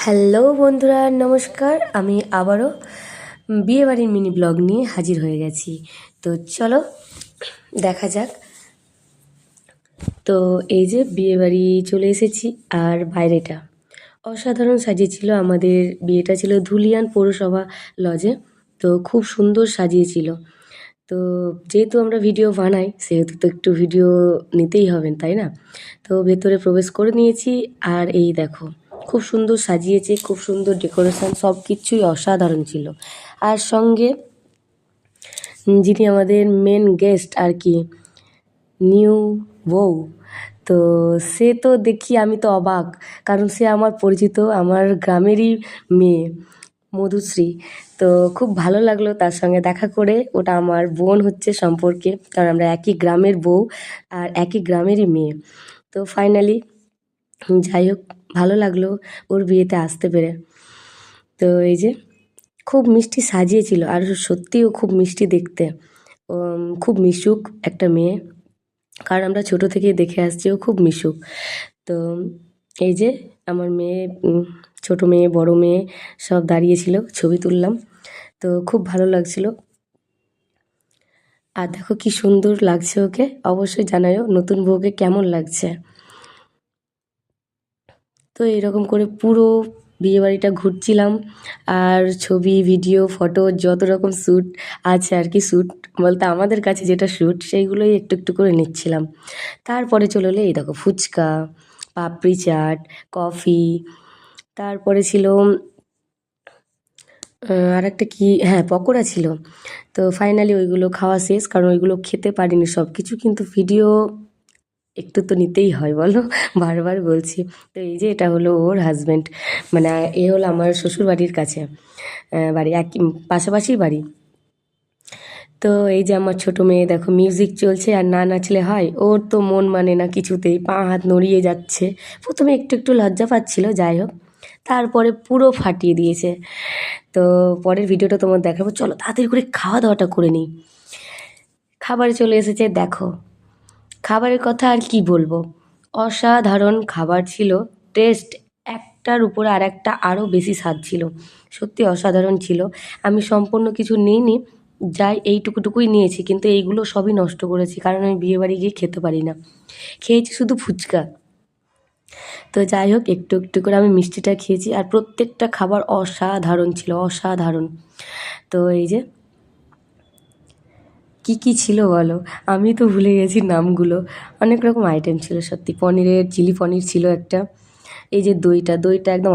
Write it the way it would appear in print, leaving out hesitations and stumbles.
Hello বন্ধুরা, নমস্কার। আমি আবারও বিয়েবাড়ির মিনি ব্লগ নিয়ে হাজির হয়ে গেছি। তো চলো দেখা যাক। তো এই যে বিয়েবাড়ি চলে এসেছি, আর বাইরেটা অসাধারণ সাজিয়েছিল। আমাদের বিয়েটা ছিল ধুলিয়ান পৌরসভা লজে। তো খুব সুন্দর সাজিয়েছিল। তো যেহেতু আমরা ভিডিও বানাই, সেহেতু তো একটু ভিডিও নিতেই হবেন, তাই না? তো ভেতরে প্রবেশ করে নিয়েছি, আর এই দেখো খুব সুন্দর সাজিয়েছে, খুব সুন্দর ডেকোরেশন, সব কিছুই অসাধারণ ছিল। আর সঙ্গে যিনি আমাদের মেন গেস্ট আর কি, নিউ বউ, তো সে তো দেখি আমি তো অবাক, কারণ সে আমার পরিচিত, আমার গ্রামেরই মেয়ে, মধুশ্রী। তো খুব ভালো লাগলো তার সঙ্গে দেখা করে। ওটা আমার বোন হচ্ছে সম্পর্কে, কারণ আমরা একই গ্রামের বউ আর একই গ্রামেরই মেয়ে। তো ফাইনালি যাই হোক, ভালো লাগলো ওর বিয়েতে আসতে পেরে। তো এই যে খুব মিষ্টি সাজিয়েছিল, আর সত্যিও খুব মিষ্টি দেখতে। খুব মিশুক একটা মেয়ে, কারণ আমরা ছোটো থেকেই দেখে আসছি ও খুব মিশুক। তো এই যে আমার মেয়ে, ছোটো মেয়ে, বড় মেয়ে সব দাঁড়িয়েছিল, ছবি তুললাম। তো খুব ভালো লাগছিল। আর দেখো কি সুন্দর লাগছে ওকে, অবশ্যই জানাও নতুন বউকে কেমন লাগছে। তো এরকম করে পুরো বিয়েবাড়িটা ঘুরছিলাম, আর ছবি, ভিডিও, ফটো যত রকম শ্যুট আছে আর কি, শ্যুট বলতে আমাদের কাছে যেটা শ্যুট সেইগুলোই একটু একটু করে নিচ্ছিলাম। তারপরে চলে এলো এই দেখো ফুচকা, পাপড়ি চাট, কফি, তারপরে ছিল আরেকটা কি, হ্যাঁ পকোড়া ছিল। তো ফাইনালি ওইগুলো খাওয়া শেষ, কারণ ওইগুলো খেতে পারিনি সব কিছু, কিন্তু ভিডিও একটু তো নিতেই হয় বলো, বারবার বলছি। তো এই যে এটা হলো ওর হাজব্যান্ড, মানে এ হলো আমার শ্বশুর বাড়ির কাছে বাড়ি, একই পাশাপাশি বাড়ি। তো এই যে আমার ছোটো মেয়ে দেখো, মিউজিক চলছে আর না নাচলে হয়, ওর তো মন মানে না কিছুতেই, পা হাত নড়িয়ে যাচ্ছে। প্রথমে একটু একটু লজ্জা পাচ্ছিল, যাই হোক তারপরে পুরো ফাটিয়ে দিয়েছে। তো পরের ভিডিওটা তোমার দেখাবো, চলো তাড়াতাড়ি করে খাওয়া দাওয়াটা করে নিই। খাবারে চলে এসেছে দেখো, খাবারের কথা আর কি বলবো, অসাধারণ খাবার ছিল। টেস্ট একটার উপরে আর একটা আরও বেশি স্বাদ ছিল, সত্যি অসাধারণ ছিল। আমি সম্পূর্ণ কিছু নিইনি, যাই এইটুকুটুকুই নিয়েছি, কিন্তু এইগুলো সবই নষ্ট করেছি, কারণ আমি বিয়েবাড়ি গিয়ে খেতে পারি না। খেয়েছি শুধু ফুচকা। তো যাই হোক, একটু একটু করে আমি মিষ্টিটা খেয়েছি, আর প্রত্যেকটা খাবার অসাধারণ ছিল, অসাধারণ। তো এই যে কি কি ছিল বলো, আমি তো ভুলে গেছি নামগুলো। অনেক রকম আইটেম ছিল সত্যি, পনিরের চিলি পনির ছিল একটা। এই যে দইটা, দইটা একদম